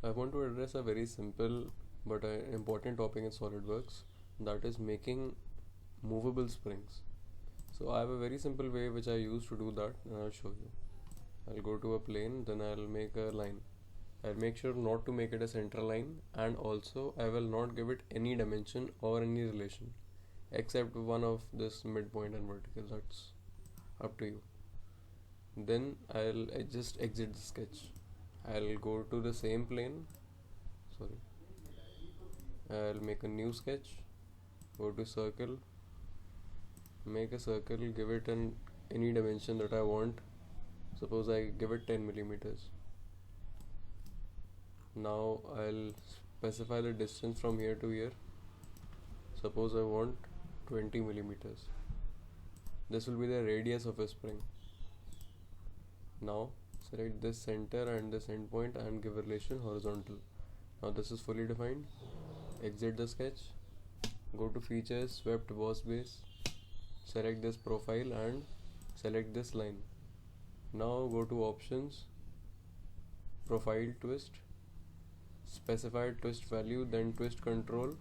I want to address a very simple but important topic in SolidWorks, that is making movable springs. So I have a very simple way which I use to do that, and I'll show you. I'll go to a plane, then I'll make a line. I'll make sure not to make it a center line, and also I will not give it any dimension or any relation except one of this midpoint and vertical. That's up to you. Then I'll just exit the sketch. I'll go to the same plane, sorry, I'll make a new sketch, go to circle, make a circle, give it any dimension that I want. Suppose I give it 10 millimeters. Now I'll specify the distance from here to here. Suppose I want 20 millimeters. This will be the radius of a spring. Now select this center and this endpoint and give a relation horizontal. Now this is fully defined. Exit the sketch, go to features, swept boss base, select this profile and select this line. Now go to options, profile twist, specify twist value, then twist control,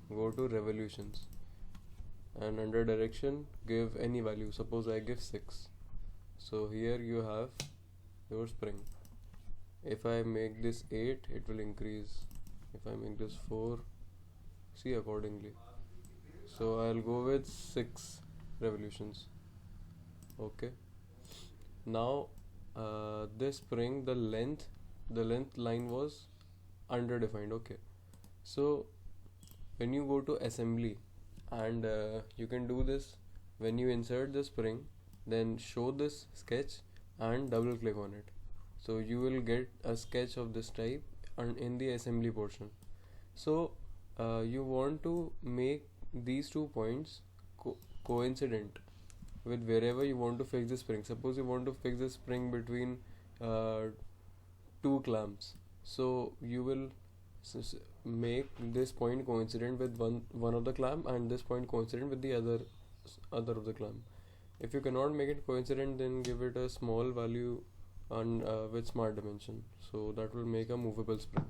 go to revolutions, and under direction give any value. Suppose I give 6. So here you have your spring. If I make this 8, it will increase. If I make this 4, see accordingly. So I'll go with 6 revolutions. Okay. Now this spring, the length line was underdefined. Okay. So when you go to assembly, and you can do this when you insert the spring, then show this sketch and double click on it, so you will get a sketch of this type and in the assembly portion. So you want to make these 2 points coincident with wherever you want to fix the spring. Suppose you want to fix the spring between 2 clamps, so you will make this point coincident with one of the clamp and this point coincident with the other of the clamp. If you cannot make it coincident, then give it a small value and with smart dimension, so that will make a movable spring.